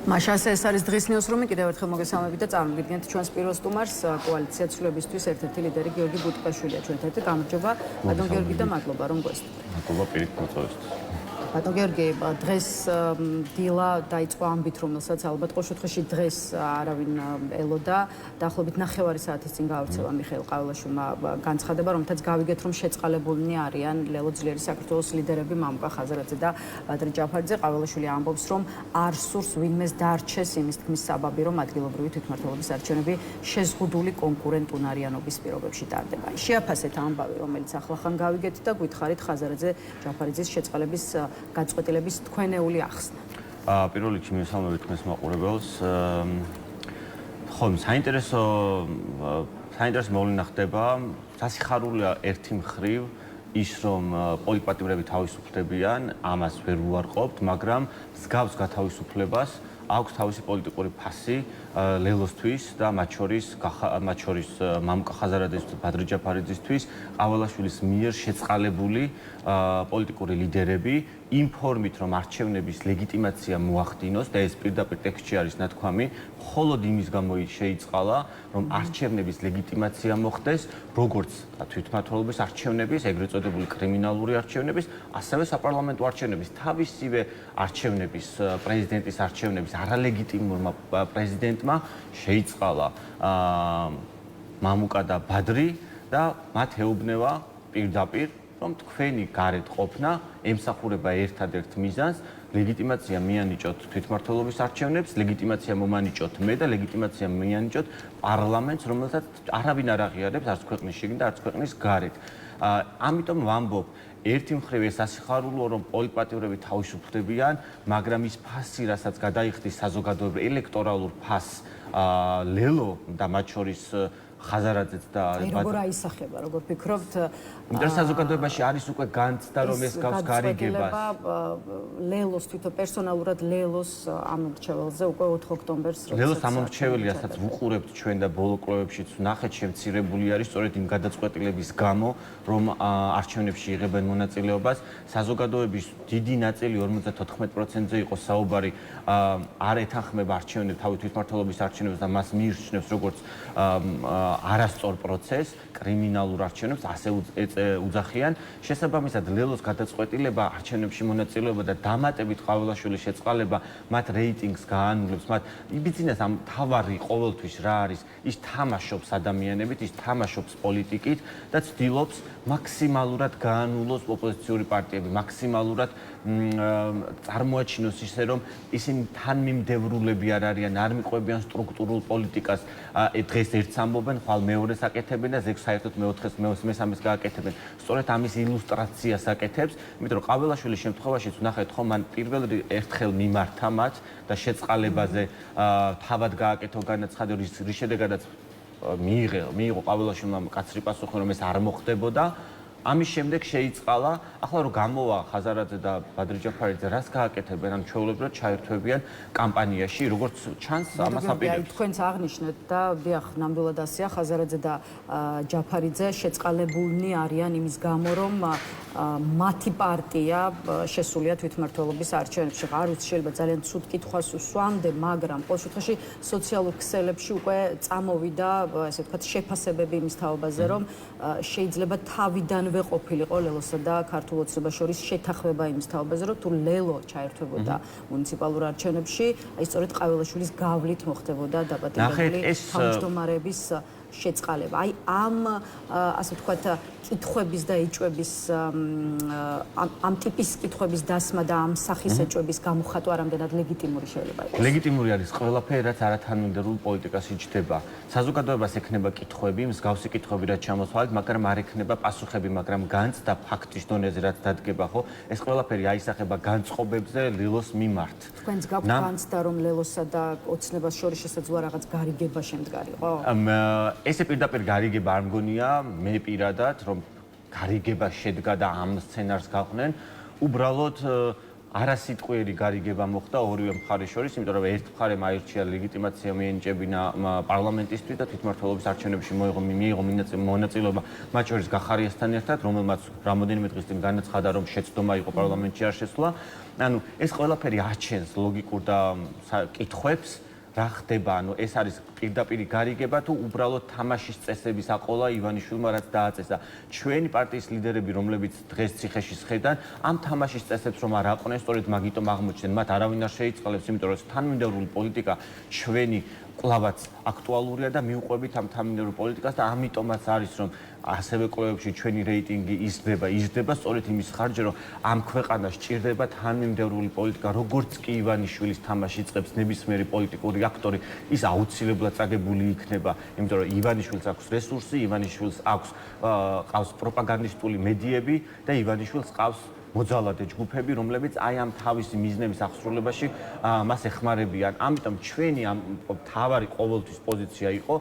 მაშას ეს არის დღის ნიუსრუმი, კიდევ ერთხელ მოგესალმებით და წარმოგიდგენთ ჩვენს პირველ სტუმარს, კოალიცია ცვლილებისთვის ერთ-ერთი ლიდერი გიორგი ბუტკაშვილია ჩვენთან ერთად. გამარჯობა, ბატონ გიორგი და მადლობა რომ გვესწრებთ. მადლობა პირით მოწვევისთვის. ბატონ გიორგი, დღეს დილა დაიწყო ამბით, რომელსაც ალბათ ყოველ შემთხვევაში დღეს არავინ ელოდა. დაახლოებით 9 საათის წინ გაავრცელა მიხეილ ყაველაშვილმა განცხადება, რომელთაც გავიგეთ, რომ შეწყალებულნი არიან ლელო ძლიერი საქართველოს ლიდერები მამუკა ხაზარაძე და ბადრი ჯაფარიძე. ყაველაშვილი ამბობს, რომ არ სურს ვინმეს დარჩეს იმის თქმის საბაბი, რომ ადგილობრივი თვითმმართველობის არჩევნები შეზღუდული კონკურენტუნარიანობის პირობებში ტარდება. შეაფასეთ ამბავი, რომელიც ახლახან გავიგეთ და გითხარით ხაზარაძე ჯაფარიძის შეწყალების გაწყვეტილების თქვენეული ახსნა. პირველ რიგში მივესალმებით თქვენს მაყურებელს. ხომ საინტერესო მოვლენა ხდება. სასიხარულია ერთი მხრივ ის, რომ პოლიტპატიმრები თავისუფლებიან, ამას ვერ უარყოფთ, მაგრამ მსგავს გათავისუფლებას აქვს თავისი პოლიტიკური ფასი ლელოსთვის და მათ შორის მამუკა ხაზარაძესთვის, ბადრი ჯაფარიძისთვის, ყაველაშვილის მიერ შეწყალებული პოლიტიკური ლიდერები იმ ფორმით, რომ არჩევნების ლეგიტიმაცია მოახდინოს და ეს პირდაპირ ტექსტში არის ნათქვამი, მხოლოდ იმის გამო შეიწყალა, რომ არჩევნების ლეგიტიმაცია მოხდეს, როგორც თვითმმართველობის არჩევნების, ეგრეთ წოდებული კრიმინალური არჩევნების, ასევე საპარლამენტო არჩევნების, თავისივე არჩევნების, პრეზიდენტის არჩევნების არალეგიტიმურმა პრეზიდენტმა შეიწყალა მამუკა და ბადრი და მათ ეუბნება პირდაპირ, რომ თქვენი გარეთ ყოფნა ემსახურება ერთადერთ მიზანს, ლეგიტიმაცია მიანიჭოთ თვითმმართველობის არჩევნებს, ლეგიტიმაცია მომანიჭოთ მე და ლეგიტიმაცია მიანიჭოთ პარლამენტს, რომელსაც არავინ არ აღიარებს არც ქვეყნის შიგნით, არც ქვეყნის გარეთ. ამიტომ ვამბობ, ერთი მხრივ ეს სასიხარულოა, რომ პოლიტპატიმრები თავისუფლებიან, მაგრამ ის ფასი, რასაც გადაიხდის საზოგადოებრივ ელექტორალურ ფასს ლელო და მათ შორის ხაზარაძეც და როგორ აისახება, როგორ ფიქრობთ? იმიტომ საზოგადოებაში არის უკვე განცდა, რომ ეს გავს გარიგებას. ლელოს თვითონ პერსონალურად ლელოს ამორჩეველზე უკვე 4 ოქტომბერს ლელოს ამორჩეველი, რასაც ვუყურებთ ჩვენ და ბოლო კვლევებშიც ვნახეთ, შემცირებული არის სწორედ იმ გადაწყვეტილების გამო, რომ არჩევნებში იღებენ მონაწილეობას. საზოგადოების დიდი ნაწილი 54%-ზე იყო საუბარი არ ეთანხმება არჩევნებს, თავი თვითმმართველობის არჩევნებს და მას მიიჩნევს როგორც არასწორ პროცესს, კრიმინალურ არჩევნებს, ასე უძახიან. შესაბამისად, ლელოს გადაწყვეტილება არჩევნებში მონაწილეობა და დამატებით ყაველაშვილის შეწყალება მათ რეიტინგს გაანულებს, მათ იბიძინეს ამ თავარი ყოველთვის რა არის, ის თამაშობს ადამიანებით, ის თამაშობს პოლიტიკით და ცდილობს მაქსიმალურად გაანულოს ოპოზიციური პარტიები, მაქსიმალურად წარმოაჩინოს ისე, რომ ისინი თანმიმდევრულები არ არიან, არ მიყვებიან სტრუქტურულ პოლიტიკას. დღეს ერთს ამბობენ, ხვალ მეორეს აკეთებენ და ზეგ საერთოდ მეოთხეს, მესამეს გააკეთებენ. სწორედ ამის ილუსტრაციას აკეთებს, იმიტომ რომ ყაველაშვილის შემთხვევაშიც ვნახეთ, ხომ მან პირველ ერთხელ მიმართა მათ და შეწყალებაზე თავად გააკეთო განაცხადი, რის შედეგადაც მიიღო ყაველაშვილმა კაცრი პასუხი, რომ ეს არ მოხდებოდა. ამის შემდეგ შეიწყალა, ახლა რომ გამოვა ხაზარაძე და ბადრი ჯაფარიძე, რას გააკეთებენ, ან ჩვეულებრივად ჩაერთვებიან კამპანიაში, როგორც ჩანს ამას აპირებს. თქვენც აღნიშნეთ და დიახ, ნამდვილად ასეა, ხაზარაძე და ჯაფარიძე შეწყალებულნი არიან იმის გამო, რომ მათი პარტია შესულია თვითმმართველობის არჩევნებში. არ ვიცი, შეიძლება ძალიან ცუდ კითხვას ვსვამდე, მაგრამ ყოველ შემთხვევაში სოციალურ ქსელებში უკვე წამოვიდა, ესე ვთქვათ, შეფასებები იმის თაობაზე, რომ შეიძლება თავიდანვე ყოფილიყო ლელოსა და ქართულ ოცნებას შორის შეთანხმება იმის თაობაზე, რომ თუ ლელო ჩაერთვებოდა მუნიციპალურ არჩევნებში, აი სწორედ ყაველაშვილის გავლით მოხდებოდა დაბადებული თავმჯდომარეების შეწყალება. აი ამ ასე ვთქვათ კითხვების და ეჭვების ამ ტიპის კითხვების დასმა და ამ სახის ეჭვების გამოხატვა რამდენად ლეგიტიმური შეიძლება იყოს? ლეგიტიმური არის ყველაფერი, რაც არათანმიმდევრულ პოლიტიკაში ჯდება. საზოგადოებას ექნება კითხვები, მსგავსი კითხვები რაც ჩამოსვალეთ, მაგრამ არ ექნება პასუხები, მაგრამ განცდა ფაქტის დონეზე რაც დადგება, ხო? ეს ყველაფერი აისახება განწყობებზე ლელოს მიმართ. თქვენს გაქვთ განცდა, რომ ლელოსა და ოცნებას შორის შესაძლოა რაღაც გარიგება შემდგარიყო? ესე პირდაპირ გარიგება არ მგონია, მე პირადად, რომ გარიგება შედგა და ამ სცენარს გაყვნენ. უბრალოდ არასიტყვიერი გარიგება მოხდა ორივე მხარეს შორის, იმიტომ რომ ერთ მხარემ აირჩია ლეგიტიმაცია მიენიჭებინა პარლამენტისთვის და თვითმმართველობის არჩევნებში მიიღო მონაწილეობა მათ შორის გახარიასთან ერთად, რომელმაც რამოდენიმე დღის წინ განაცხადა, რომ შეცდომა იყო პარლამენტში არ შესვლა. ანუ ეს ყველაფერი აჩენს ლოგიკურ და კითხვებს, რა ხდება, ანუ ეს არის პირდაპირი გარიგება თუ უბრალოდ თამაშის წესების აყოლა ივანიშვილმა რაც დააწესა. ჩვენი პარტიის ლიდერები, რომლებიც დღეს ციხეში სხედან, ამ თამაშის წესებს რომ არ აყონեն, სწორედ მაგიტომ აღმოჩნდნენ, მათ არავინ არ შეიწყალებს, იმიტომ რომ თანმიმდევრული პოლიტიკა ჩვენი კლავაც აქტუალურია და მიუყვებით ამ თანმიმდევრულ პოლიტიკას და ამიტომაც არის რომ ასევე კვლევებში ჩვენი რეიტინგი იზრდება სწორედ იმის ხარჯზე რომ ამ ქვეყანას სჭირდება თანმიმდევრული პოლიტიკა როგორც კი ივანიშვილის თამაში იწყებს ნებისმიერი პოლიტიკური აქტორი ის აუცილებლად წაგებული იქნება იმიტომ რომ ივანიშვილს აქვს რესურსი ივანიშვილს ყავს პროპაგანდისტული მედიები და ივანიშვილს ყავს მოძალადე ჯგუფები, რომლებიც აი ამ თავისი მიზნების აღსრულებაში მას ეხმარებიან. ამიტომ ჩვენი ამ თავარი ყოველთვის პოზიცია იყო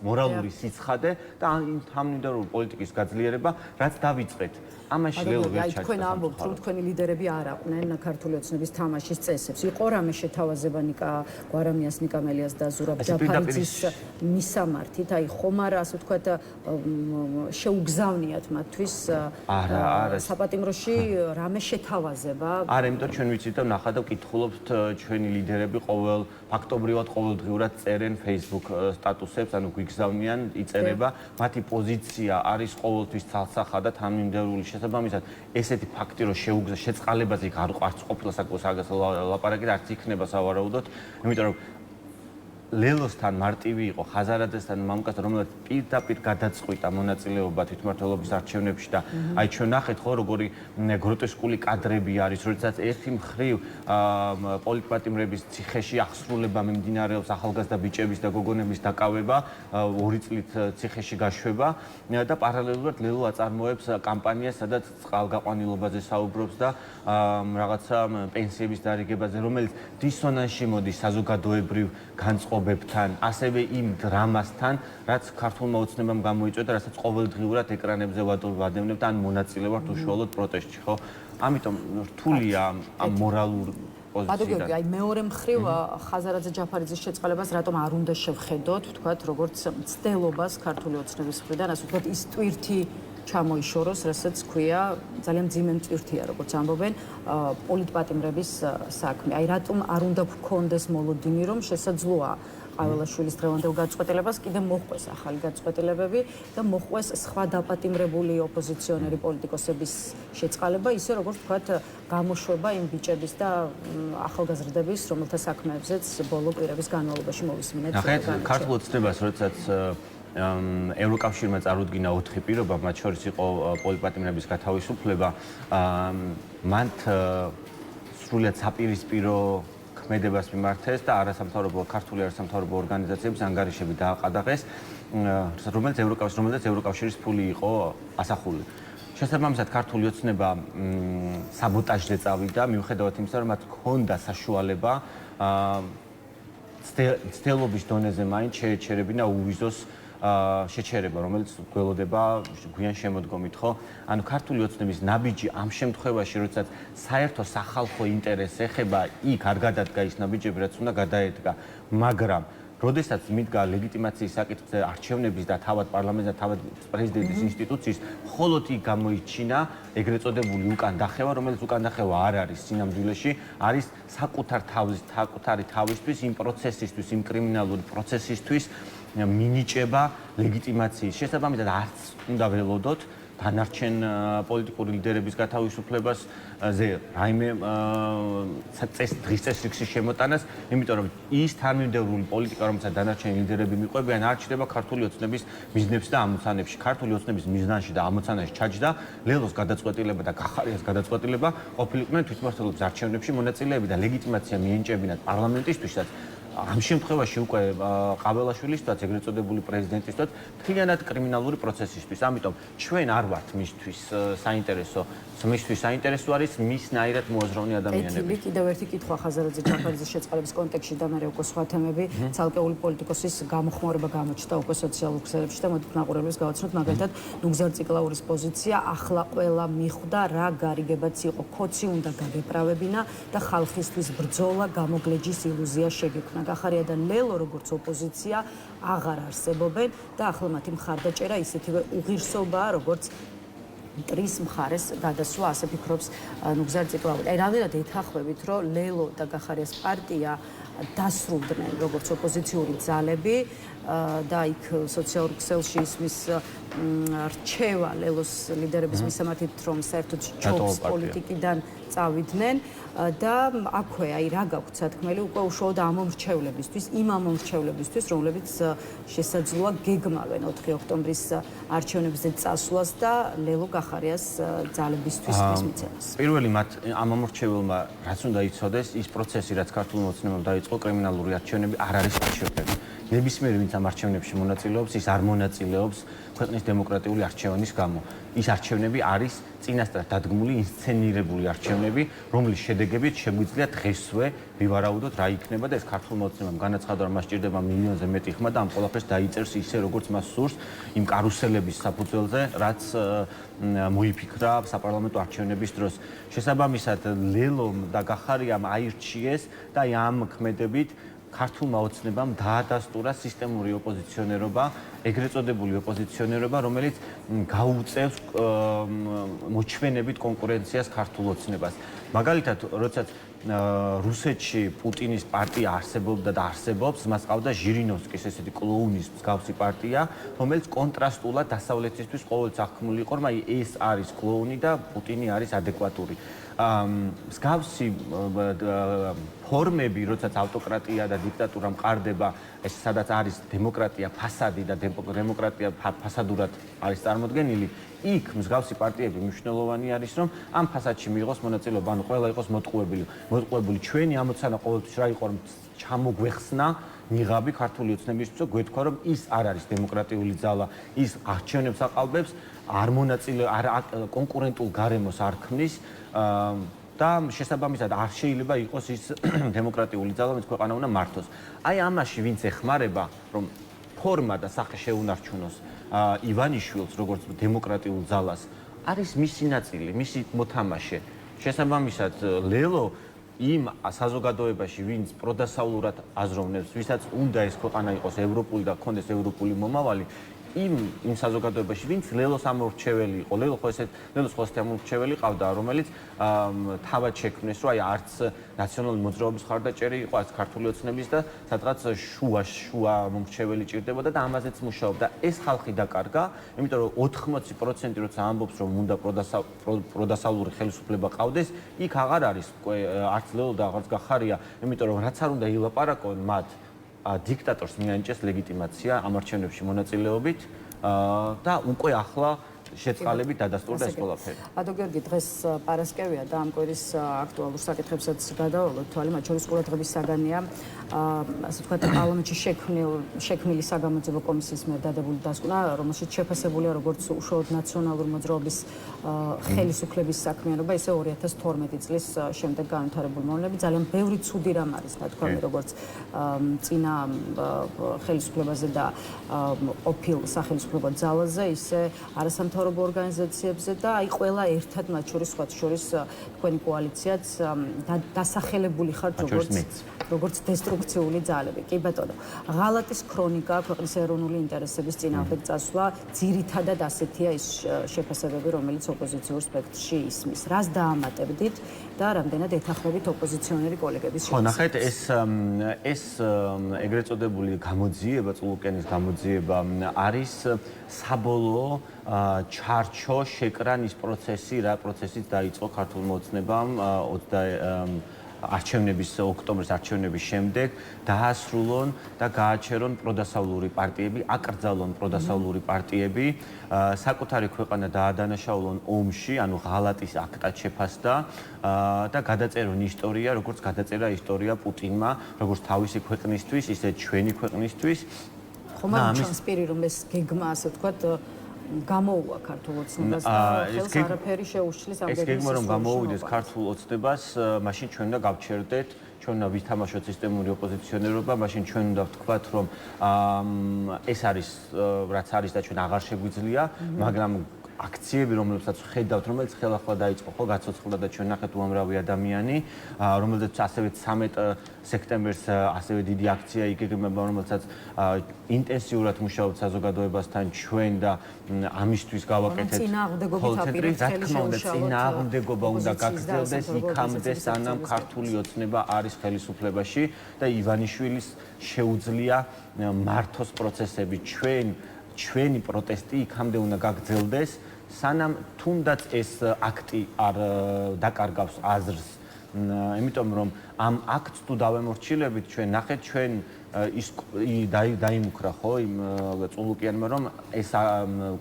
მორალური სიცხადე და ამ თანმიმდევრული პოლიტიკის გაძლიერება, რაც დავიწყეთ. ამაში ლელო ვერ ჩაჭრა. თქვენ ამბობთ, რომ თქვენი ლიდერები არ აყვნენ ქართული ოცნების თამაშის წესებს. იყო რამე შეთავაზება ნიკა გვარამიას, ნიკამელიას და ზურაბ ჯაფარიძის მისამართით, აი ხომ არა ასე ვთქვათ შეუგზავნიათ მათთვის საპატიმროში რამე შეთავაზება? არა, იმიტომ ჩვენ ვიცით და ნახა და ვკითხულობთ ჩვენი ლიდერები ფაქტობრივად ყოველდღიურად წერენ Facebook სტატუსებს, ანუ გვიგზავნიან, იწერება, მათი პოზიცია არის ყოველთვის ცალსახა და თანმიმდევრული შესაბამისად ესეთი ფაქტი რომ შეწყალებაზე იქ არც ყოფილა საკუთარ ლაპარაკი და არც იქნება სავარაუდოდ, იმიტომ რომ ლელოსთან მარტივი იყო ხაზარაძესთან მამუკასთან რომელსაც პირდაპირ გადაწყვიტა მონაწილეობა თვითმმართველობის არჩევნებში და აი ჩვენ ნახეთ ხო როგორი გროტესკული კადრები არის როდესაც ერთი მხრივ პოლიტპატიმრების ციხეში აღსრულება მიმდინარეობს ახალგაზრდა ბიჭების და გოგონების დაკავება ორი წლით ციხეში გაშვება და პარალელურად ლელო აწარმოებს კამპანიას სადაც წყალგაყვანილობაზე საუბრობს და რაღაცა პენსიების დარიგებაზე რომელიც დისონანსში მოდის საზოგადოებრივ განწყობებთან, ასევე იმ დრამასთან, რაც ქართულმა ოცნებამ გამოიწვია და რასაც ყოველდღიურად ეკრანებზე ვადევნებთ ან მონაწილეობთ უშუალოდ პროტესტში, ხო? ამიტომ რთულია ამ მორალურ პოზიციიდან. აი მეორე მხრივ ხაზარაძე ჯაფარიძის შეწყალებას რატომ არ უნდა შევხედოთ, ვთქვათ, როგორც მცდელობას ქართული ოცნების მხრიდან, ასე ვთქვათ, ის ტვირთი ჩამოიშოროს, რასაც ქვია, ძალიან მძიმე ტვირთია, როგორც ამბობენ, პოლიტპატიმრების საქმე. აი რატომ არ უნდა გქონდეს მოლოდინი, რომ შესაძლოა ყაველაშვილის დღევანდელ გაწყვეტილებას კიდე მოჰყვეს ახალი გაწყვეტილებები და მოჰყვეს სხვა დაპატიმრებული ოპოზიციონერი პოლიტიკოსების შეწყალება, ისე როგორც ვთქვათ, გამოშვება იმ ბიჭების და ახალგაზრდების, რომელთა საქმეებზეც ბოლო კვირების განმავლობაში მოვისმინეთ. ნახეთ, ქართულ ოცნებას, როდესაც ევროკავშირმა წარუდგინა 4 პირობა, მათ შორის იყო პოლიტპატიმრების გათავისუფლება, მან სრულიად საპირისპირო ქმედებას მიმართეს და ქართული არასამთავრობო ორგანიზაციების ანგარიშები დააყადაღეს, რომელიც ევროკავშირის ფული იყო ასახული. შესაბამისად ქართული ოცნება საბოტაჟზე წავიდა, მიუხედავად იმისა, რომ მათ ჰქონდა საშუალება ცდელობის დონეზე მაინც შეეჩერებინა უვიზოს შეჩერება, რომელიც გველოდება გვიან შემოდგომით, ხო? ანუ ქართული ოცნების ნაბიჯი ამ შემთხვევაში, როდესაც საერთო სახალხო ინტერესს ეხება, იქ არ გადადგა ის ნაბიჯები, რაც უნდა გადაედგა, მაგრამ როდესაც მიდგა ლეგიტიმაციის საკითხზე არჩევნების და თავად პარლამენტის და თავად პრეზიდენტის ინსტიტუციის, მხოლოდ იქ გამოიჩინა ეგრეთ წოდებული უკან დახევა, რომელიც უკან დახევა არ არის სინამდვილეში, არის საკუთარი თავისთვის, იმ პროცესისთვის, იმ კრიმინალური პროცესისთვის მინიჭება ლეგიტიმაციის. შესაბამისად არც უნდა ველოდოთ დანარჩენ პოლიტიკური ლიდერების გათავისუფლებაზე რაიმე დღის წესრიგის შემოტანას, იმიტომ რომ ის თანმიმდევრული პოლიტიკა, რომელსაც დანარჩენი ლიდერები მიყვებიან, არ ჩნდება ქართული ოცნების მიზნებში და ამოცანებში. ქართული ოცნების მიზნაში და ამოცანაში ჩაჯდა ლელოს გადაწყვეტილება და გახარიას გადაწყვეტილება ყოფილიყვნენ თვითმმართველობის არჩევნებში მონაწილეები და ლეგიტიმაცია მიენიჭებინათ პარლამენტისთვისაც ამ შემთხვევაში უკვე ყაბელაშვილისთვისაც, ეგრეთ წოდებული პრეზიდენტისთვისაც მთლიანად კრიმინალური პროცესისთვის. ამიტომ ჩვენ არ ვართ მისთვის საინტერესო. მისთვის საინტერესო არის მისნაირად მოაზროვნე ადამიანები. კიდევ ერთი კითხვა ხაზარაძე ჯაფარიძის შეწყალების კონტექსტში და მე უკვე სხვა თემები, ცალკეული პოლიტიკოსის გამოხმაურება გამოჩნდა უკვე სოციალურ ქსელებში და მოდით მაყურებლებს გავაცნოთ მაგალითად ნუგზარ ციკლაურის პოზიცია, ახლა ყველა მიხვდა რა გარიგებაც იყო, ქოცი უნდა გაგეправებინა და ხალხისთვის ბრძოლა გამოგლეჯის ილუზია შეგექმნა. გახარია და ლელო როგორც ოპოზიცია აღარ არსებობენ და ახლა მათი მხარდაჭერა ისეთივე უღირსობაა როგორც მტრის მხარეს გადასვლა, ასე ფიქრობს ნუგზარ ციკლაური. აი რამდენად ეთანხმებით, რომ ლელო და გახარიას პარტია დასრულდნენ როგორც ოპოზიციური ძალები და იქ სოციალურ ქსელში ისმის რჩევა ლელოს ლიდერების მისამართით, რომ საერთოდ ჯობს პოლიტიკიდან წავიდნენ და აქვე აი რა გაქვთ სათქმელი უკვე უშუალოდ ამ მომრჩევლებისთვის, იმ მომრჩევლებისთვის, რომლებიც შესაძლოა გეგმავენ 4 ოქტომბრის არჩევნებზე წასვლას და ლელო გახარიას ძალებისთვის მიცემას. პირველი მათ ამ მომრჩეველმა რაც უნდა იცოდეს, ის პროცესი, რაც ქართულ მოცნებამ დაიწყო, კრიმინალური არჩევნები არ არის არჩევნები. ნებისმიერი ვინც ამ არჩევნებში მონაწილეობს, ის არ მონაწილეობს ქვეყნის დემოკრატიული არჩევნის გამო. ის არჩევნები არის წინასწარ დადგმული, ინსცენირებული არჩევნები, რომლის შედეგებით შეგვიძლია დღესვე ვივარაუდოთ რა იქნება და ეს ქართულ მოცნებამ განაცხადა, რომ მას სჭირდება მილიონზე მეტი ხმა და ამ ყველაფერს დაიწერს ისე, როგორც მას სურს, იმ კარუსელების საფუძველზე, რაც მოიფიქრა საპარლამენტო არჩევნების დროს. შესაბამისად, ლელომ და გახარიამ აირჩიეს და ამ ქმედებით ქართულმა ოცნებამ დაადასტურა სისტემური ოპოზიციონერობა, ეგრეთ წოდებული ოპოზიციონერობა, რომელიც გაუწევს მოჩვენებით კონკურენციას ქართულ ოცნებას. მაგალითად, როდესაც რუსეთში პუტინის პარტია არსებობდა და არსებობს, მას ყავდა ჟირინოვსკის ესეთი კლოუნის მსგავსი პარტია, რომელიც კონტრასტულად დასავლეთისთვის ყოველთვის აღქმული იყო, რომ აი ეს არის კლოუნი და პუტინი არის ადეკვატური. მსგავსი ფორმები, როდესაც ავტოკრატია და დიქტატურა მყარდება, ეს სადაც არის დემოკრატია ფასადი და დემოკრატია ფასადურად არის წარმოდგენილი, იქ მსგავსი პარტიები მნიშვნელოვანი არის, რომ ამ ფასადში მიიღოს მონაწილეობა, ანუ ყველა იყოს მოტყუებული. ჩვენი ამოცანა ყოველთვის რა იყო, რომ ჩამოგვეხსნა ნიღაბი ქართული ოცნებისთვის, გვეთქვა, რომ ის არ არის დემოკრატიული ძალა, ის არჩევნებს აყალბებს, არ კონკურენტულ გარემოს არ ქმნის და შესაბამისად არ შეიძლება იყოს ის დემოკრატიული ძალა, რომელიც ქვეყანა უნდა მართოს. აი ამაში ვინც ეხმარება, რომ ფორმა და სახე შეუნარჩუნოს ივანიშვილს როგორც დემოკრატიულ ძალას, არის მისი ნაწილი, მისი მოთამაშე. შესაბამისად, ლელო იმ საზოგადოებაში, ვინც პროდასავლურად აზროვნებს, ვისაც უნდა ეს ქვეყანა იყოს ევროპული და ჰქონდეს ევროპული მომავალი, იმ საზოგადოებაში, ვინც ლელოს ამორჩეველი იყო, ლელოს ხო ესეთი ამორჩეველი ყავდა, რომელიც თავად შექმნეს, რომ აი არც ნაციონალური მოძრაობის ხარდაჭერი იყო, არც ქართული ოცნების და სადღაც შუა მომრჩეველი ჭირდებოდა და ამაზეც მუშაობდა. ეს ხალხი დაკარგა, იმიტომ რომ 80% როცა ამბობს, რომ უნდა პროდასავლური ხელისუფლება ყავდეს, იქ აღარ არის არც ლელო და აღარც გახარია, იმიტომ რომ რაც არ უნდა ილაპარაკონ მათ დიქტატორს მიანიჭეს ლეგიტიმაცია ამ არჩევნებში მონაწილეობით და უკვე ახლა შეწყალებით დადასტურდა ეს ყველაფერი. ადო გიორგი, დღეს პარასკევია და ამ კვირის აქტუალურ საკითხებსაც გადავალოთ თვალი, მათ შორის ყურადღების საგანია ასე ვთქვათ, პარლამენტში შექმნილი საგამოძიებო კომისიის მიერ დადებული დასკვნა, რომელშიც შეფასებულია როგორც უშუალოდ ნაციონალური მოძრაობის ხელისუფლების საქმიანობა, ისე 2012 წლის შემდეგ განვითარებული მოვლენები. ძალიან ბევრი ცუდი რამ არის, ნათქვამი, როგორც წინა ხელისუფლებაზე და ყოფილ სახელმწიფო ძალაზე, ისე არასამთავრობო ორგანიზაციებზე და აი ყველა ერთად მათ შორის სხვა შორის თქვენი კოალიციაც დასახელებული ხართ როგორც დესტრუქციული ძალები. კი ბატონო, ღალატის ქრონიკა, ქვეყნის ეროვნული ინტერესების წინააღმდეგ წასვლა, ძირითადად ასეთია ის შეფასებები, რომელიც ოპოზიციურ სპექტრში ისმის. რას დაამატებდით და რამდენად ეთანხმებით ოპოზიციონერი კოლეგების ხო, ნახეთ, ეს ეგრეთ წოდებული გამოძიება, წულუკენის გამოძიება არის საბოლოო ჩარჩო შეკრანის პროცესი, რა პროცესიც დაიწყო ქართულ მოცნებამ არჩევნების ოქტომბრის არჩევნების შემდეგ დაასრულონ და გააჩერონ პროდასავლური პარტიები, აკრძალონ პროდასავლური პარტიები, საკუთარი ქვეყანა დაადანაშაულონ ომში, ანუ ღალატის აქტად შეფასდა და გადაწერონ ისტორია, როგორც გადაწერა ისტორია პუტინმა, როგორც თავისი ქვეყნისთვის, ისე ჩვენი ქვეყნისთვის. ხომ არ ჩანს პირი რომ ეს გეგმა ასე ვთქვათ გამოუვა ქართულ ოცნებას და ხელს არაფერი შეუშლის ამდენი ეს გეგმა რომ გამოუვიდეს ქართულ ოცნებას, მაშინ ჩვენ უნდა გავჩერდეთ, ჩვენ უნდა ვითამაშოთ სისტემური ოპოზიციონერობა, მაშინ ჩვენ უნდა ვთქვათ რომ ეს არის რაც არის და ჩვენ აღარ შეგვიძლია, მაგრამ აქციები, რომლებსაც ხედავთ, რომელიც ხელახლა დაიწყო, ხო, გაცოცხლდა და ჩვენ ნახეთ უამრავი ადამიანი, რომელზეც ასევე 13 სექტემბერს ასევე დიდი აქცია იგეგმება, რომელსაც ინტენსიურად მუშაობთ საზოგადოებასთან ჩვენ და ამისთვის გავაკეთეთ წინააღმდეგობით რა თქმა უნდა, წინააღმდეგობა უნდა გაგრძელდეს იქამდე, სანამ ქართული ოცნება არის ხელისუფლებაში და ივანიშვილის შეუძლია მართოს პროცესები. ჩვენი პროტესტი იქამდე უნდა გაგრძელდეს, სანამ თუნდაც ეს აქტი არ დაკარგავს აზრს. იმიტომ რომ ამ აქტს თუ დავემორჩილებით, ჩვენ ნახეთ ჩვენ ის დაიმუქრა ხო იმ წულუკიანმა რომ ეს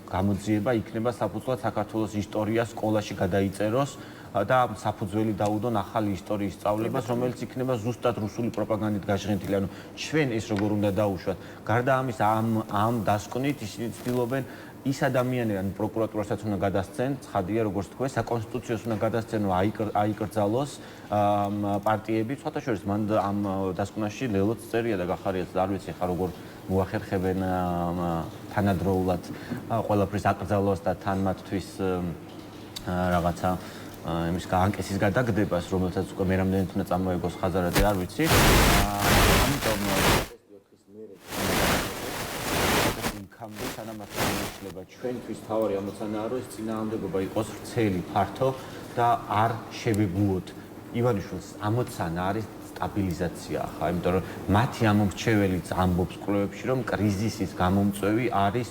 გამოძიება იქნება საფუძვლად საქართველოს ისტორიას სკოლაში გადაიწეროს და საფუძველი დაუდონ ახალი ისტორიის სწავლებას, რომელიც იქნება ზუსტად რუსული პროპაგანდით გაჟღენთილი. ანუ ჩვენ ეს როგორ უნდა დაუშვათ. გარდა ამის ამ დასკვნით ისინი ცდილობენ ის ადამიანები, ანუ პროკურატურასაც უნდა გადასცენ, ცხადია, როგორც თქვენ, საკონსტიტუციოს უნდა გადასცენ, რომ აიკრძალოს პარტიები. სხვათა შორის მან ამ დასკვნაში ლელოც წერია და გახარიათ, არ ვიცი ხა როგორ მოახერხებენ თანადროულად ყველაფრის აკრძალვას და თან მათთვის რაღაცა იმის გაანკესის გადაგდებას, რომელსაც უკვე მე რამდენად უნდა წამოეგოს ხაზარაძე, არ ვიცი. ამიტომ იქამდე სანამ არ შეინიშნება ჩვენთვის თავარი ამოცანაა, რომ ეს წინააღმდეგობა იყოს ვრცელი, ფართო და არ შევეგუოთ. ივანიშვილის ამოცანა არის სტაბილიზაცია ხა, იმიტომ რომ მათი ამომრჩეველიც ამბობს კვლევებში, რომ კრიზისის გამომწვევი არის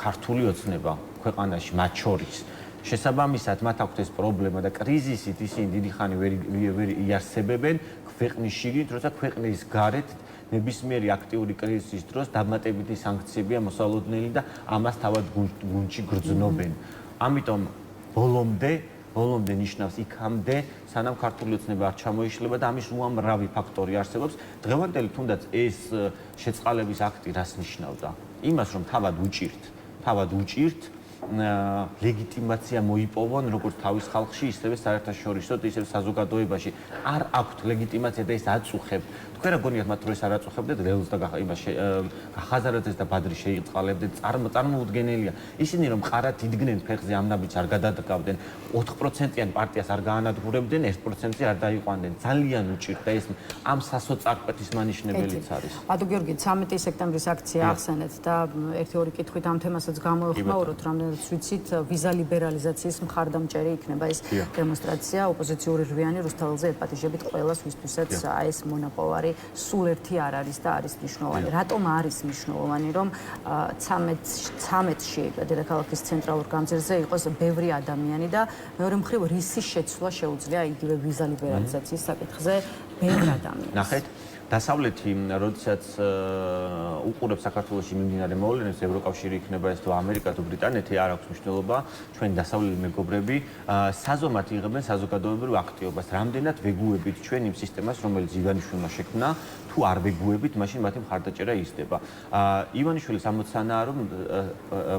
ქართული ოცნება ქვეყანაში, მათ შორის. შესაბამისად, მათ აქვთ ეს პრობლემა და კრიზისით ისინი დიდი ხანი ვერ იარსებებენ ქვეყნის შიგნით, როცა ქვეყნის გარეთ ნებისმიერი აქტიური კრიზისის დროს დამატებითი სანქციებია მოსალოდნელი და ამას თავად გუნდში გრძნობენ. ამიტომ ბოლომდე ნიშნავს იქამდე, სანამ ქართული ოცნება არ ჩამოიშლება და ამის უამრავი ფაქტორი არსებობს. დღევანდელი თუნდაც ეს შეწყალების აქტი რას ნიშნავდა? იმას, რომ თავად უჭირთ ლეგიტიმაცია მოიპოვონ როგორც თავის ხალხში, ისევე საერთაშორისო და ისევე საზოგადოებაში. არ აქვთ ლეგიტიმაცია და ეს აწუხებთ. თქვენ რა გონიათ მათ დროს არ აწუხებდეთ ლელოს და ხაზარაძეს და ბადრის შეიწყალებდეთ, წარმოუდგენელია. ისინი რომ ყარად იდგნენ ფეხზე ამ ნაბიჯს არ გადადგავდნენ, 4%-იან პარტიას არ გაანადგურებდნენ, 1%-ზე არ დაიყვანდნენ. ძალიან უჭირთ და ეს ამ სასოწარკვეთის მანიშნებელიც არის. ბატონ გიორგი, 13 სექტემბრის აქცია ახსენეთ და ერთი-ორი კითხვით ამ თემასაც გამოეხმაუროთ, რამდენიც ვიცით, ვიზა ლიბერალიზაციის მხარდამჭერი იქნება ეს დემონსტრაცია, ოპოზიციური რვიანი რუსთაველზე epatijებით ყველას, ვისთვისაც ეს მონაპოვარი სულ ერთი არ არის და არის მნიშვნელოვანი. რატომ არის მნიშვნელოვანი, რომ 13-ში დედაქალაქის ცენტრალურ გამზირზე იყოს ბევრი ადამიანი და მეორე მხრივ რისის შეცვლა შეუძლია იგივე ვიზა ლიბერალიზაციის საკითხზე ბევრ ადამიანს. ნახეთ, დასავლეთი, როდესაც უყურებს საქართველოში მიმდინარე მოვლენებს, ევროკავშირი იქნება ეს თუ ამერიკა თუ ბრიტანეთი, არ აქვს მნიშვნელობა, ჩვენი დასავლელი მეგობრები საზომად იღებენ საზოგადოებრივ აქტივობას. რამდენად ვეგუებით ჩვენ იმ სისტემას, რომელიც ივანიშვილმა შექმნა, თუ არ ვეგუებით, მაშინ მათი მხარდაჭერა იზრდება. ივანიშვილის ამოცანაა, რომ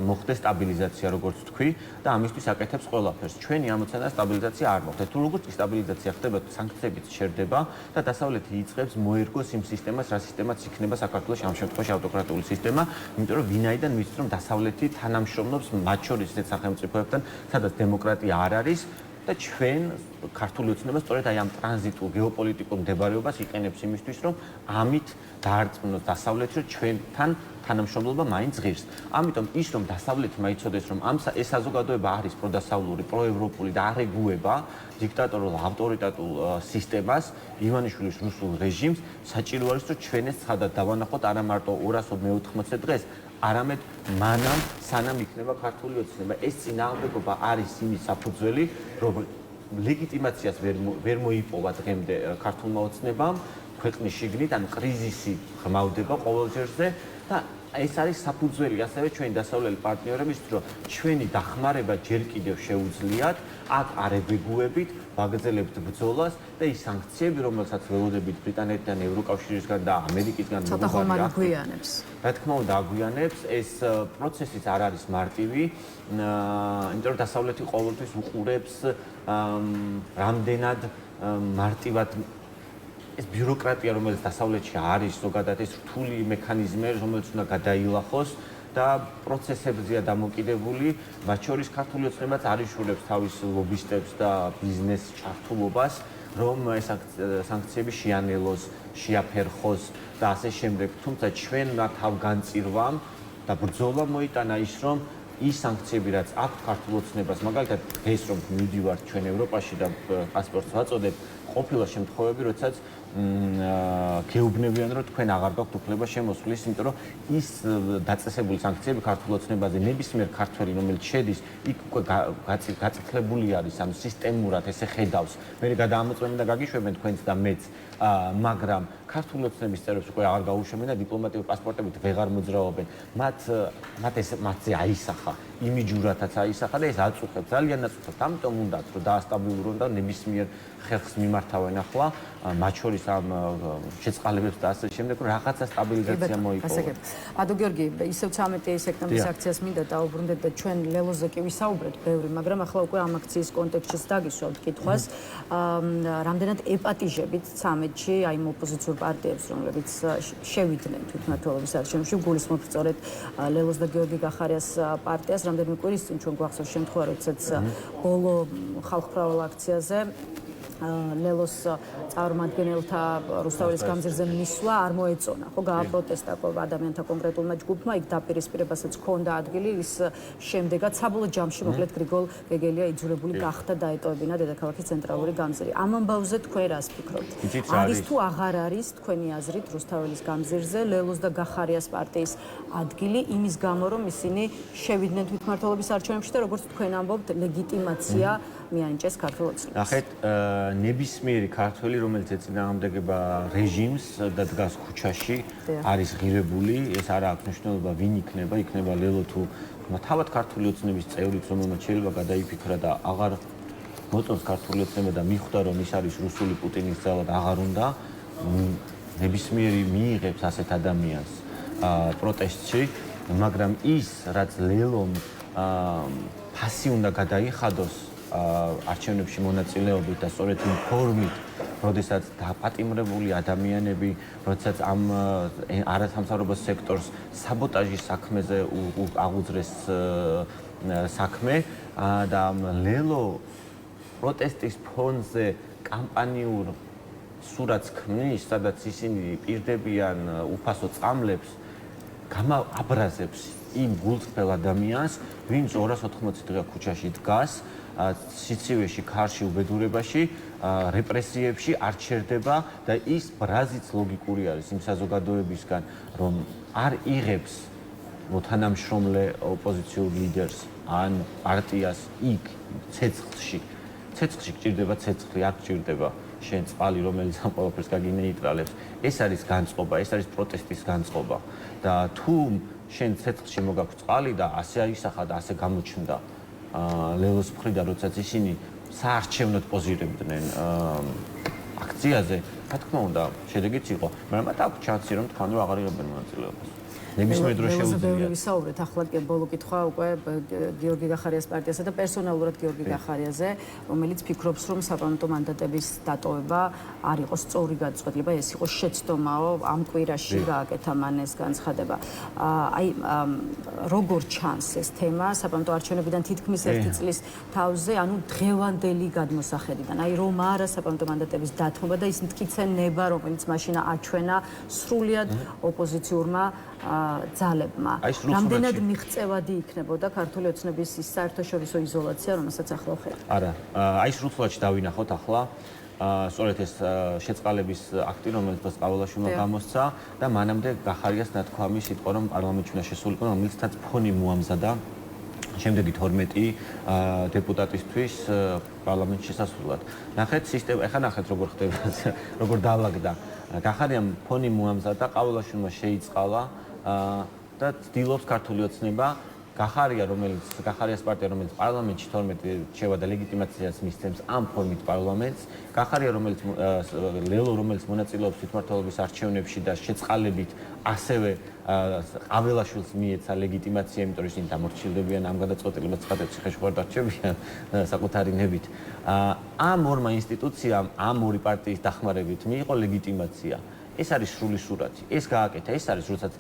მოხდეს სტაბილიზაცია, როგორც თქვი, და ამისთვის აკეთებს ყველაფერს. ჩვენი ამოცანაა სტაბილიზაცია არ მოხდეს. თუ როგორც სტაბილიზაცია ხდება, სანქციებიც შერდება და დასავლეთი იწყებს მოერგოს იმ სისტემას, რა სისტემაც იქნება საქართველოში ამ შემთხვევაში ავტოკრატიული სისტემა, იმიტომ რომ ვინაიდან ვიცით, რომ დასავლეთი თანამშრომლობს მათ შორის ისეთ სახელმწიფოებთან, სადაც დემოკრატია არ არის და ჩვენ ქართული ოცნება სწორედ აი ამ ტრანზიტულ გეოპოლიტიკურ მდებარეობას იყენებს იმისთვის, რომ ამით დაარწმუნოს დასავლეთი, რომ ჩვენთან თანამშრომლობა მაინც ღირს. ამიტომ ის რომ დასავლეთმა იცოდეს, რომ ეს საზოგადოება არის პროდასავლური, პროევროპული და არ ეგუება დიქტატორულ ავტორიტატულ სისტემას, ივანიშვილის რუსულ რეჟიმს, საჭირო არის, რომ ჩვენ ეს ცხადად დავანახოთ არა მარტო 280 დღეს, არამედ მანამ სანამ იქნება ქართული ოცნება. ეს წინააღმდეგობა არის იმის საფუძველი, რომ ლეგიტიმაციას ვერ მოიპოვა დღემდე ქართულმა ოცნებამ ქვეყნის შიგნით, ანუ კრიზისი ღრმავდება ყოველ ჯერზე და ეს არის საფუძველი ასევე ჩვენი დასავლელი პარტნიორების, რომ ჩვენი დახმარება ჯერ კიდევ შეუძლიათ, აქ არ ეგუებით, ვაგრძელებთ ბრძოლას და ის სანქციები, რომელსაც ველოდებით ბრიტანეთიდან, ევროკავშირისგან და ამერიკისგან ცოტა ხომ არ გვიანებს. რა თქმა უნდა, აგვიანებს, ეს პროცესიც არ არის მარტივი, იმიტომ რომ დასავლეთი ყოველთვის უყურებს რამდენად მარტივად ეს ბიუროკრატია, რომელიც დასავლეთში არის, ზოგადად ეს რთული მექანიზმები, რომელიც უნდა გადაილახოს და პროცესებზეა დამოკიდებული, მათ შორის ქართული ოცნებაც არიშულებს თავის ლობისტებს და ბიზნეს ჩართულობას, რომ ეს სანქციები შეანელოს, შეაფერხოს და ასე შემდეგ. თუმცა ჩვენმა თავგანწირვამ და ბრძოლა მოიტანა ის, რომ ის სანქციები, რაც აქვს ქართულ ოცნებას, მაგალითად დღეს რომ მივდივართ ჩვენ ევროპაში და პასპორტს ვაწოდებ, ყოფილა შემთხვევები, როდესაც გეუბნებიან, რომ თქვენ აღარ გაქვთ უფლება შემოსვლის, იმიტომ რომ ის დაწესებული სანქციები ქართულ ოცნებაზე ნებისმიერ ქართველი, რომელიც შედის, იქ უკვე გაწითლებული არის, ანუ სისტემურად ესე ხედავს. მე გადაამოწმებენ და გაგიშვებენ თქვენც და მეც, მაგრამ ქართული ოცნების წევრებს უკვე აღარ გაუშვებენ და დიპლომატიური პასპორტებით ვეღარ მოძრაობენ. მათზე აისახა, იმიჯურათაც აისახა და ეს აწუხებს, ძალიან აწუხებს. ამიტომ უნდათ, რომ დაასტაბილურონ და ნებისმიერ ხერხს მიმართავენ ახლა, მათ შორის ამ შეწყალებებს და ასე შემდეგ, რომ რაღაცა სტაბილიზაცია მოიპოვონ. ადო გიორგი, ისევ 13 სექტემბრის აქციას მინდა დაუბრუნდეთ და ჩვენ ლელოზე კი ვისაუბრეთ ბევრი, მაგრამ ახლა უკვე ამ აქციის კონტექსტშიც დაგისვავთ კითხვას, რამდენად ეპატიჟებით 13-ში აი იმ ოპოზიციურ პარტიებს, რომლებიც შევიდნენ თვითმმართველობის არჩევნებში, გულისხმობ სწორედ ლელოს და გიორგი გახარიას პარტიას, რამდენიმე კვირის წინ ჩვენ გვახსოვს შემთხვევა, როდესაც ბოლო ხალხმრავალ აქციაზე ლელოს წარმომადგენელთა რუსთაველის გამზირზე მისვლა არ მოეწონა, ხო, გააპროტესტა ადამიანთა კონკრეტულმა ჯგუფმა, იქ დაპირისპირებასაც ჰქონდა ადგილი, ის შემდეგაც საბოლოო ჯამში მოკლედ გრიგოლ გეგელია იძულებული გახდა დაეტოვებინა დედაქალაქის ცენტრალური გამზირი. ამ ამბავზე თქვენ რას ფიქრობთ? არის თუ აღარ არის თქვენი აზრით რუსთაველის გამზირზე ლელოს და გახარიას პარტიის ადგილი იმის გამო, რომ ისინი შევიდნენ თვითმმართველობის არჩევნებში და როგორც თქვენ ამბობთ, ლეგიტიმაცია მიანიჭეს ქართულ ოცნებას. ნახეთ, ნებისმიერი ქართველი, რომელიც ეწინააღმდეგება რეჟიმს და დგას ქუჩაში, არის ღირებული, ეს არ აქვს მნიშვნელობა, ვინ იქნება, იქნება ლელო თუ თავად ქართული ოცნების წევრიც, რომელმაც შეიძლება გადაიფიქრა და აღარ მოწონს ქართული ოცნება და მიხვდა, რომ ის არის რუსული პუტინის ძალა და აღარ უნდა, ნებისმიერი მიიღებს ასეთ ადამიანს პროტესტში, მაგრამ ის, რაც ლელომ ფასი უნდა გადაიხადოს არჩევნებში მონაწილეობით და სწორედ იმ ფორმით, როდესაც დაპატიმრებული ადამიანები, როდესაც ამ არასამთავრობო სექტორს საბოტაჟის საქმეზე აღუძრეს საქმე და ლელო პროტესტის ფონზე კამპანიურ სურათს ქმნის, სადაც ისინი პირდებიან უფასო წამლებს, გამოაბრაზებს იმ გულწრფელ ადამიანს, ვინც 280 დღე ქუჩაში დგას, სიცივეში, ქარში, უბედურებაში, რეპრესიებში არ ჩერდება და ის ბრაზიც ლოგიკური არის იმ საზოგადოებისგან, რომ არ იღებს მოთანამშრომლე ოპოზიციურ ლიდერს ან პარტიას იქ ცეცხლში გჭირდება ცეცხლი, არ გჭირდება შენ წყალი, რომელიც ამ ყველაფერს გაგინეიტრალებს. ეს არის განწყობა, ეს არის პროტესტის განწყობა და თუ შენ ცეცხლში მოგაქვს წყალი და ასე აისახა და ასე გამოჩნდა ლელოს მხრიდან, როდესაც ისინი საარჩევნოდ პოზირებდნენ აქციაზე, რა თქმა უნდა, შედეგიც იყო, მაგრამ მათ აქვს ჩანსი, რომ თქვენ რომ აღარ იღებენ მონაწილეობას. ნებისმიერ დროს შეუძლიათ. ვისაუბრეთ, ახლა ბოლო კითხვა უკვე გიორგი გახარიას პარტიასა და პერსონალურად გიორგი გახარიაზე, რომელიც ფიქრობს, რომ საპარლამენტო მანდატების დატოვება არ იყო სწორი გადაწყვეტილება, ეს იყო შეცდომაო, ამ კვირაში გააკეთა მან ეს განცხადება. აი, როგორ ჩანს ეს თემა საპარლამენტო არჩევნებიდან თითქმის 1 წლის თავზე, ანუ დღევანდელი გადმოსახედიდან. აი, რომ არა საპარლამენტო მანდატების დათმობა და ის მტკიცება, რომელიც მაშინ აჩვენა სრულიად ოპოზიციურმა ძალებმა. რამდენად მიღწევადი იქნებოდა ქართული ოცნების ის საერთაშორისო იზოლაცია, რომელსაც ახლა ხედავთ? არა, აი სრულწლადში დავინახოთ ახლა სწორედ ეს შეწყალების აქტი, რომელიც ბასყაველაშვილმა გამოსცა და მანამდე გახარიას ნათქვამი სიტყვა, რომ პარლამენტში უნდა შესულიყო, რომელიცაც ფონი მოამზადა შემდეგი 12 დეპუტატისთვის პარლამენტში შესასვლელად. ნახეთ სისტემა, ეხლა ნახეთ როგორ ხდება, როგორ დაალაგდა. გახარიამ ფონი მოამზადა, ყაველაშვილმა შეიწყალა და ცდილობს ქართული ოცნება გახარიას პარტია, რომელიც პარლამენტში 12 შევადა ლეგიტიმაციას მისცემს ამ ფორმით პარლამენტს, გახარია, ლელო, რომელიც მონაწილეობს თვითმმართველობის არჩევნებში და შეწყალებით ასევე ყაველაშვილს მიეცა ლეგიტიმაცია, იმიტომ რომ ისინი დამორჩილდებიან ამ გადაწყვეტილებებს, ხათებში ხეშუხარ დარჩებიან საკუთარი ნებით. ამ ორმა ინსტიტუციამ, ამ ორი პარტიის დახმარებით მიიღო ლეგიტიმაცია. ეს არის სრული სურათი. ეს გააკეთა, ეს არის როდესაც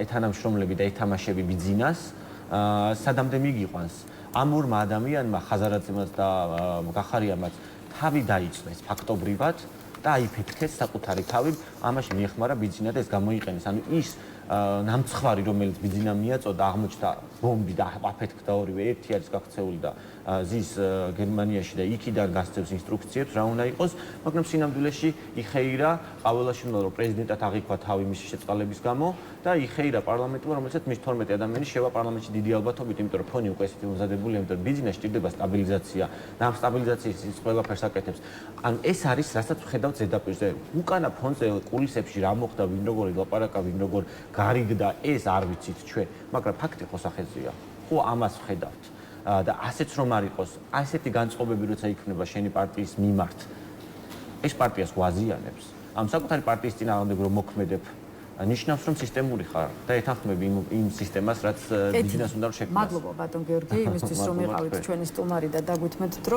ეთანამშრომლები და ეთამაშები ბიძინას სადამდე მიგიყვანს. ამ ორმა ადამიანმა, ხაზარაძემაც და გახარიამაც თავი დაიწვეს ფაქტობრივად და აიფეთქეს საკუთარი თავი, ამაში მიეხმარა ბიძინა და ეს გამოიყენეს. ანუ ის ნამცხვარი, რომელიც ბიძინამ მიაწოდა, აღმოჩნდა ბომბი და აფეთქდა ორივე, ერთი არის გაქცეული და ზის გერმანიაში და იქიდან გასცემს ინსტრუქციებს რა უნდა იყოს, მაგრამ სინამდვილეში იხეირა ყაველაშვილმა, რომ პრეზიდენტად აღიქვა თავი მისი შეწყალების გამო და იხეირა პარლამენტმა, რომელსაც მის 12 ადამიანი შევა პარლამენტში დიდი ალბათობით, იმიტომ რომ ფონი უკვე ესეთი მომზადებულია, იმიტომ რომ ბიზნესში ჭირდება სტაბილიზაცია და ამ სტაბილიზაციის ის ყველაფერს აკეთებს. ან ეს არის, რასაც ვხედავთ ზედაპირზე. უკანა ფონზე კულისებში რა მოხდა, ვინ როგორ ელაპარაკა, ვინ როგორ გარიგდა, ეს არ ვიცით ჩვენ, მაგრამ ფაქტი ხო სახეზეა. ხო ამას ვხედავთ. და ასეც რომ არ იყოს, ასეთი განწყობები როცა იქნება შენი პარტიის მიმართ, ეს პარტიას გვაზიანებს. ამ საკუთარი პარტიის წინააღმდეგ რომ მოქმედებ, ნიშნავს რომ სისტემური ხარ და ეთანხმები იმ სისტემას, რაც ბიზნეს უნდა შექმნას. მადლობა ბატონ გიორგი, იმისთვის რომ იყავით ჩვენი სტუმარი და დაგვითმეთ დრო.